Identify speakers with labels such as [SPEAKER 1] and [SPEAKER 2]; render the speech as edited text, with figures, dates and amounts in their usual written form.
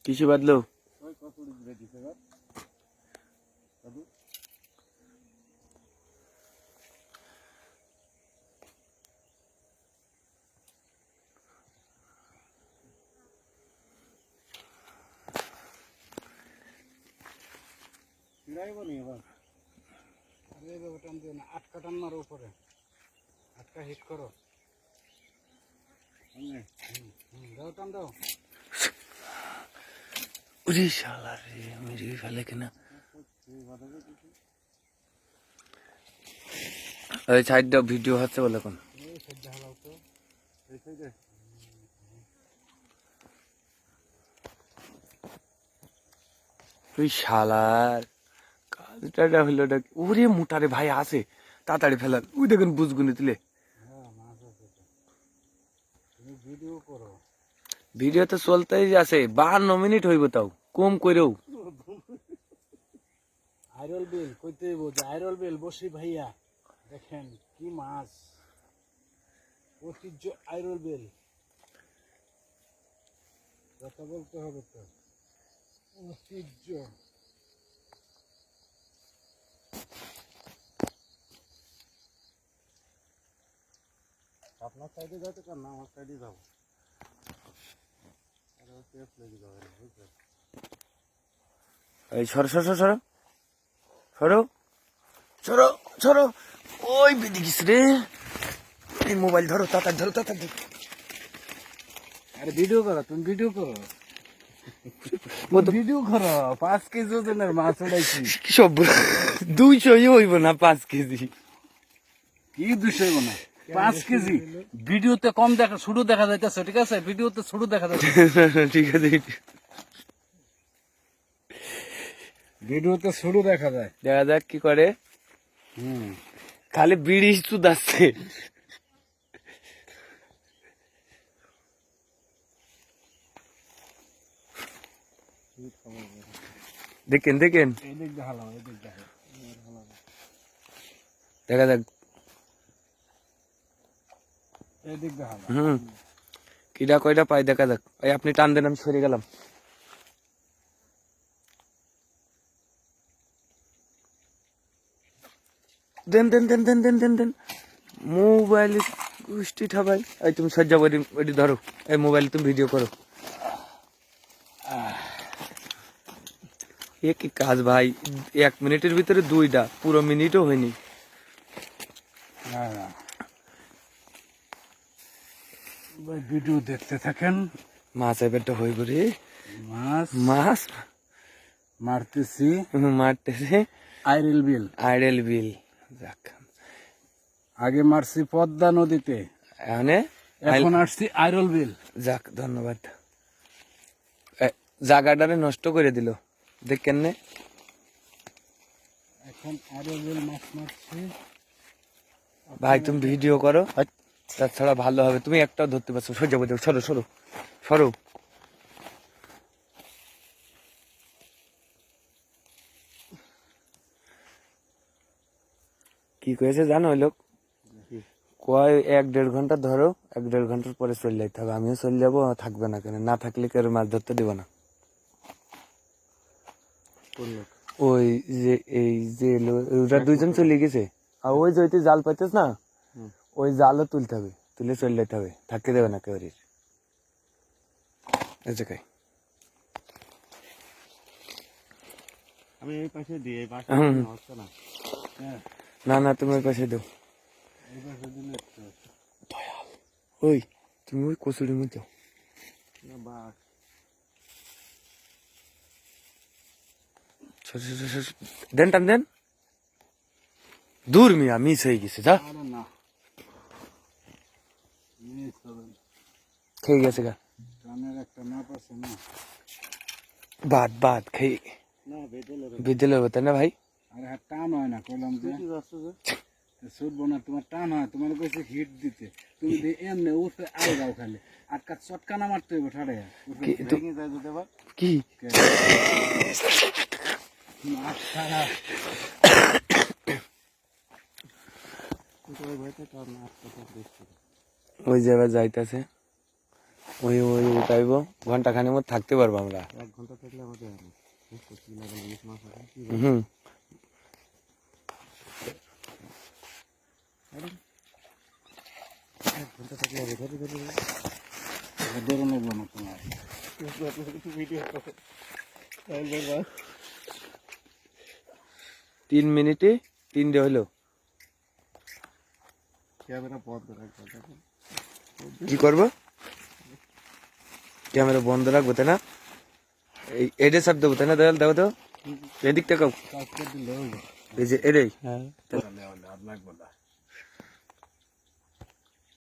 [SPEAKER 1] কিছু বাদলো
[SPEAKER 2] আটকা টান মারো উপরে, আটকা হিট করো, দাও টান দাও।
[SPEAKER 1] ওরে শালা রে, মেরে ফেলে কিনা। ওই সাইডটা ভিডিও হচ্ছে বলে কোন ওই শালার কাজটা হলো না। ওরে মোটারে ভাই আছে, তাড়াতাড়ি ফেলার। ওই দেখুন বুঝগুনি তুলে
[SPEAKER 2] ভিডিও করো।
[SPEAKER 1] ভিডিও তো চলতেই আছে, 52 মিনিট হইব, তাও কম করেও।
[SPEAKER 2] আইরল বিল কইতে বোঝা, আইরল বিল বসি ভাইয়া, দেখেন কি মাছ, ঐতিহ্য আইরল বিল। কথা বলতে হবে তো, ঐতিহ্য। আপনার সাইডে যাইতে পার না, আমার সাইডে যাবো।
[SPEAKER 1] এই সরো সরো সরো সরো সরো সরো। ওই বেঁধে গেছ রে। এই মোবাইল ধরো, তাড়াতাড়ি ধরো, তাড়াতাড়ি ধরো।
[SPEAKER 2] আরে ভিডিও করো, তুমি ভিডিও করো, ভিডিও করো। 5 কেজি ওজনের মাছ উঠাইছি।
[SPEAKER 1] সব 200 হইব না, 5 কেজি।
[SPEAKER 2] কি 200 হইব না, 5 কেজি। ভিডিওতে কম দেখা, ছোট দেখা যাইতেছে, ঠিক আছে? ভিডিওতে ছোট দেখা যাচ্ছে,
[SPEAKER 1] ঠিক আছে।
[SPEAKER 2] ভিডিওতে ছোট দেখা যায়।
[SPEAKER 1] দেখা যাক কি করে। খালি বিড়ি চুদাচ্ছে। দেখেন দেখেন, দেখা যাক। কিডা কয়টা পাই দেখা যাক। এই আপনি টান দেন, আমি সরে গেলাম। দেন দেন দেন দেন দেন দেন দেন। মোবাইল গোষ্ঠী ঠাবাই। এই তুমি সজ্জা ওইটি ধরো, এই মোবাইলে তুমি ভিডিও করো। এ কি কাজ ভাই, 1 মিনিটের ভিতরে 2টা, পুরো মিনিটও হয়নি।
[SPEAKER 2] ভিডিও দেখতে থাকেন।
[SPEAKER 1] মাছ এবারটা হইব রে।
[SPEAKER 2] মাছ
[SPEAKER 1] মাছ
[SPEAKER 2] মারতেছি,
[SPEAKER 1] মারতেছে।
[SPEAKER 2] আইরল বিল,
[SPEAKER 1] আইডেল বিল। যাক,
[SPEAKER 2] আগে মারছি পদ্মা নদীতে, এখন আসছি আইরল বিল।
[SPEAKER 1] যাক, ধন্যবাদ। জায়গাটারে নষ্ট করে দিল, দেখেন নে।
[SPEAKER 2] এখন আইরল বিল মাছ মারছি।
[SPEAKER 1] ভাই তুমি ভিডিও করো, তাছাড়া ভালো হবে। তুমি একটাও ধরতে পারছো, সজ্জা বলতে সরো সরো সরো। কি কয়েছে জানো ওই লোক? কয় 1-1.5 ঘন্টা ধরো, 1-1.5 ঘন্টার পরে চলে যাইতে হবে। আমিও চলে যাবো, থাকবে না কেন, না থাকলে কেউ মাছ ধরতে দিব না। ওই যে এই যে ওরা 2জন চলে গেছে, আর ওই যে জাল পাইতেছ না, ওই জালও তুলতে হবে, তুলে চলে যেতে হবে, থাকতে দেবে না কেউ। এই জায়গায়
[SPEAKER 2] আমি এই পাশে দিই, এই পাশে হচ্ছে না।
[SPEAKER 1] না না, তুমি ওই পাশে দাও। ওই তুমি ওই কচুরির মধ্যে দেন, টান দেন। দূর মিয়া, মিস হয়ে গেছে। যা, খেয়ে গেছে গা। বাদ বাদ খেয়ে বিদ্যালয় হতো না ভাই।
[SPEAKER 2] আরে হ্যাঁ, টান হয় না, কইলাম যে ছুটবো না। তোমার টান হয়, তোমার কইছে হিট দিতে, তুমি এমনি উঠে আগে যাও, খালি আটকা চটকানা মারতে হইব। ঠাড়ে
[SPEAKER 1] কি ওই জায়গায় যাইতেছে। ওই ওই উঠাইব ঘন্টা খানির মধ্যে থাকতে পারবো আমরা।
[SPEAKER 2] 1 ঘন্টা থাকলে আমাদের হবে ইলিশ মাছ আছে
[SPEAKER 1] হুম
[SPEAKER 2] ঘন্টা থাকলে হবে ধরে ধরে ধরে নেব না তোমার
[SPEAKER 1] 3 মিনিটে 3টে হলো।
[SPEAKER 2] ক্যামেরা বন্ধ রাখবে
[SPEAKER 1] কি করব? ক্যামেরা বন্ধ রাখবো তাই না? এই এডে সাপ দেবো তাই না? দেখো তো এদিক থেকে
[SPEAKER 2] কাজ করে দিলে হবে
[SPEAKER 1] এই যে এটাই
[SPEAKER 2] হ্যাঁ তাহলে আর লাগবে না